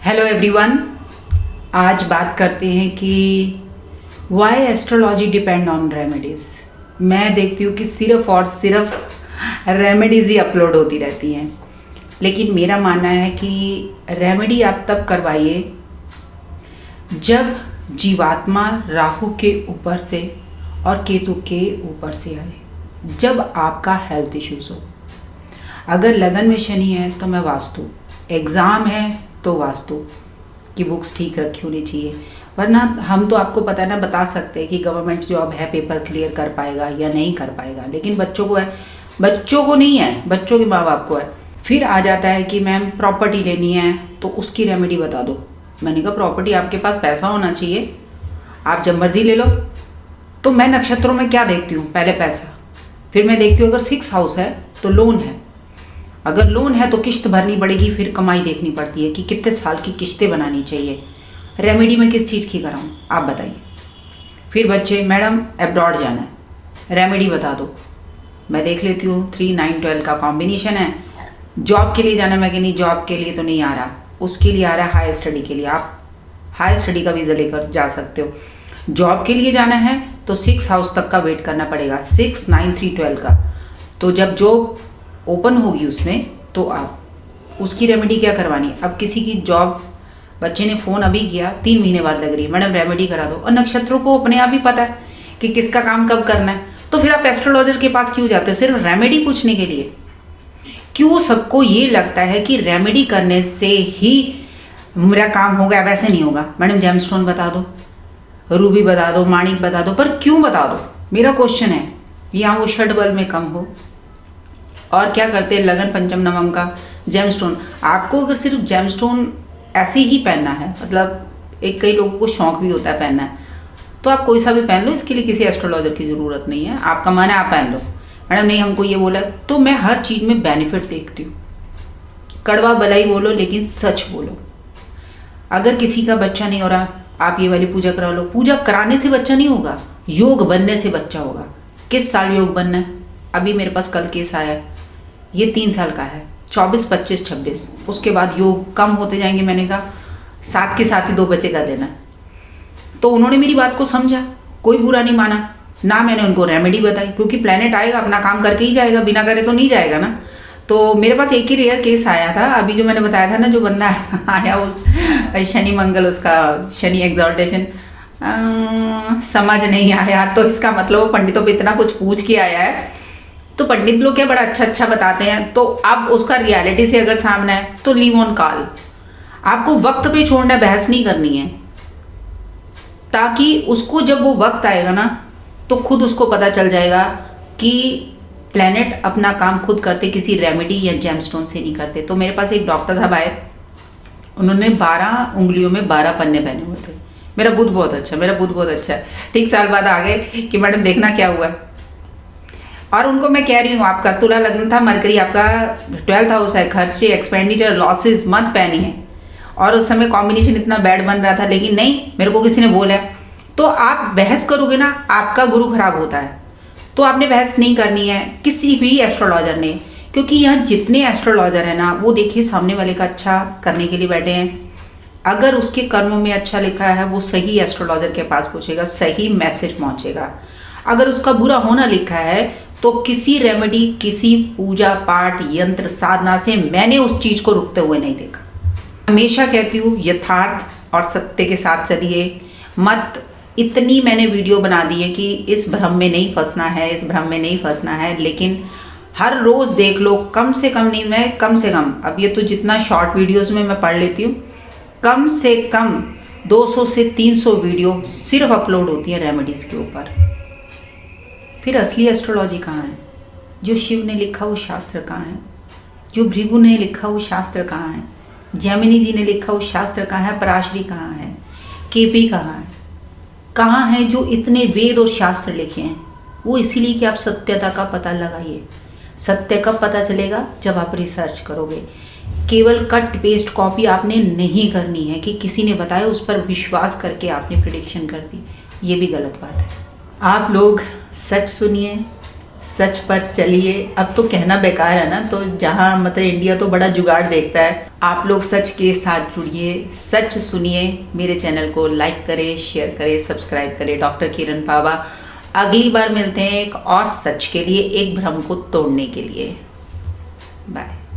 Hello everyone. आज बात करते हैं कि why astrology depend on remedies. मैं देखती हूँ कि सिर्फ और सिर्फ रेमेडीज़ ही अपलोड होती रहती हैं, लेकिन मेरा मानना है कि रेमेडी आप तब करवाइए जब जीवात्मा राहु के ऊपर से और केतु के ऊपर से आए, जब आपका हेल्थ इश्यूज़ हो। अगर लगन में शनि है तो मैं वास्तु, एग्ज़ाम है तो वास्तु की बुक्स ठीक रखी होनी चाहिए, वरना हम तो आपको पता है ना, बता सकते हैं कि गवर्नमेंट जॉब है, पेपर क्लियर कर पाएगा या नहीं कर पाएगा, लेकिन बच्चों को है, बच्चों को नहीं है, बच्चों के माँ बाप को है। फिर आ जाता है कि मैम प्रॉपर्टी लेनी है तो उसकी रेमेडी बता दो। मैंने कहा प्रॉपर्टी आपके पास पैसा होना चाहिए, आप जब मर्जी ले लो। तो मैं नक्षत्रों में क्या देखती हूँ, पहले पैसा, फिर मैं देखती हूँ अगर 6 हाउस है तो लोन है, अगर लोन है तो किश्त भरनी पड़ेगी, फिर कमाई देखनी पड़ती है कि कितने साल की किश्तें बनानी चाहिए। रेमेडी में किस चीज़ की कराऊँ आप बताइए। फिर बच्चे, मैडम एब्रॉड जाना है, रेमेडी बता दो। मैं देख लेती हूँ 3, 9, 12 का कॉम्बिनेशन है। जॉब के लिए जाना, मैं कि नहीं जॉब के लिए तो नहीं आ रहा, उसके लिए आ रहा है हाई स्टडी के लिए, आप हाई स्टडी का वीज़ा लेकर जा सकते हो। जॉब के लिए जाना है तो 6 हाउस तक का वेट करना पड़ेगा, 6, 9, 3, 12 का। तो जब जॉब ओपन होगी उसमें तो आप उसकी रेमेडी क्या करवानी। अब किसी की जॉब, बच्चे ने फ़ोन अभी किया, 3 महीने बाद लग रही है, मैडम रेमेडी करा दो। और नक्षत्रों को अपने आप ही पता है कि किसका काम कब करना है, तो फिर आप एस्ट्रोलॉजर के पास क्यों जाते हो, सिर्फ रेमेडी पूछने के लिए। क्यों सबको ये लगता है कि रेमेडी करने से ही मेरा काम होगा, वैसे नहीं होगा। मैडम जेमस्टोन बता दो, रूबी बता दो, माणिक बता दो, पर क्यों बता दो, मेरा क्वेश्चन है। या वो षड में कम हो। और क्या करते हैं, लगन पंचम नवम का जेमस्टोन। आपको अगर सिर्फ जेमस्टोन ऐसे ही पहनना है, मतलब एक कई लोगों को शौक भी होता है पहनना है, तो आप कोई सा भी पहन लो, इसके लिए किसी एस्ट्रोलॉजर की ज़रूरत नहीं है। आपका मन है आप पहन लो। मैडम नहीं हमको ये बोला, तो मैं हर चीज़ में बेनिफिट देखती हूँ। कड़वा भलाई बोलो लेकिन सच बोलो। अगर किसी का बच्चा नहीं हो रहा, आप ये वाली पूजा करा लो। पूजा कराने से बच्चा नहीं होगा, योग बनने से बच्चा होगा। किस साल योग बनना है, अभी मेरे पास कल केस आया है, ये 3 साल का है, 24, 25, 26। उसके बाद योग कम होते जाएंगे। मैंने कहा 7 के साथ ही 2 बच्चे कर लेना। तो उन्होंने मेरी बात को समझा, कोई बुरा नहीं माना ना। मैंने उनको रेमेडी बताई, क्योंकि प्लेनेट आएगा अपना काम करके ही जाएगा, बिना करे तो नहीं जाएगा ना। तो मेरे पास एक ही रेयर केस आया था, अभी जो मैंने बताया था ना, जो बंदा आया उस शनि मंगल, उसका शनि एग्जॉल्टेशन समझ नहीं आया, तो इसका मतलब वो पंडितों पे इतना कुछ पूछ के आया है। तो पंडित लोग क्या बड़ा अच्छा बताते हैं, तो अब उसका रियलिटी से अगर सामने है तो लीव ऑन कॉल। आपको वक्त पे छोड़ना, बहस नहीं करनी है, ताकि उसको जब वो वक्त आएगा ना तो खुद उसको पता चल जाएगा कि प्लेनेट अपना काम खुद करते, किसी रेमेडी या जेमस्टोन से नहीं करते। तो मेरे पास एक डॉक्टर साहब आए, उन्होंने 12 उंगलियों में 12 पन्ने पहने हुए थे। मेरा बुध बहुत अच्छा, मेरा बुध बहुत अच्छा है। ठीक साल बाद आ गए कि मैडम देखना क्या हुआ। और उनको मैं कह रही हूँ आपका तुला लग्न था, मरकरी आपका 12th हाउस है, खर्चे, एक्सपेंडिचर, लॉसेस मत पहनिए। और उस समय कॉम्बिनेशन इतना बैड बन रहा था, लेकिन नहीं, मेरे को किसी ने बोला। तो आप बहस करोगे ना, आपका गुरु खराब होता है। तो आपने बहस नहीं करनी है किसी भी एस्ट्रोलॉजर ने, क्योंकि यहाँ जितने एस्ट्रोलॉजर हैं ना, वो देखिए सामने वाले का अच्छा करने के लिए बैठे हैं। अगर उसके कर्मों में अच्छा लिखा है, वो सही एस्ट्रोलॉजर के पास पहुँचेगा, सही मैसेज पहुँचेगा। अगर उसका बुरा होना लिखा है तो किसी रेमेडी, किसी पूजा पाठ, यंत्र, साधना से मैंने उस चीज़ को रुकते हुए नहीं देखा। हमेशा कहती हूँ यथार्थ और सत्य के साथ चलिए, मत इतनी मैंने वीडियो बना दी है कि इस भ्रम में नहीं फंसना है, इस भ्रम में नहीं फंसना है। लेकिन हर रोज़ देख लो, कम से कम नहीं, मैं कम से कम, अब ये तो जितना शॉर्ट वीडियोज़ में मैं पढ़ लेती हूँ, कम से कम 200 से 300 वीडियो सिर्फ अपलोड होती है रेमेडीज़ के ऊपर। फिर असली एस्ट्रोलॉजी कहाँ है, जो शिव ने लिखा वो शास्त्र कहाँ है, जो भृगु ने लिखा वो शास्त्र कहाँ है, जैमिनी जी ने लिखा वो शास्त्र कहाँ है, पराशरी कहाँ है, केपी कहाँ है जो इतने वेद और शास्त्र लिखे हैं। वो इसीलिए कि आप सत्यता का पता लगाइए। सत्य कब पता चलेगा, जब आप रिसर्च करोगे। केवल कट पेस्ट कॉपी आपने नहीं करनी है कि किसी ने बताया उस पर विश्वास करके आपने प्रिडिक्शन कर दी, ये भी गलत बात है। आप लोग सच सुनिए, सच पर चलिए। अब तो कहना बेकार है ना, तो जहाँ मतलब इंडिया तो बड़ा जुगाड़ देखता है। आप लोग सच के साथ जुड़िए, सच सुनिए। मेरे चैनल को लाइक करें, शेयर करें, सब्सक्राइब करें। डॉक्टर किरण पावा। अगली बार मिलते हैं एक और सच के लिए, एक भ्रम को तोड़ने के लिए। बाय।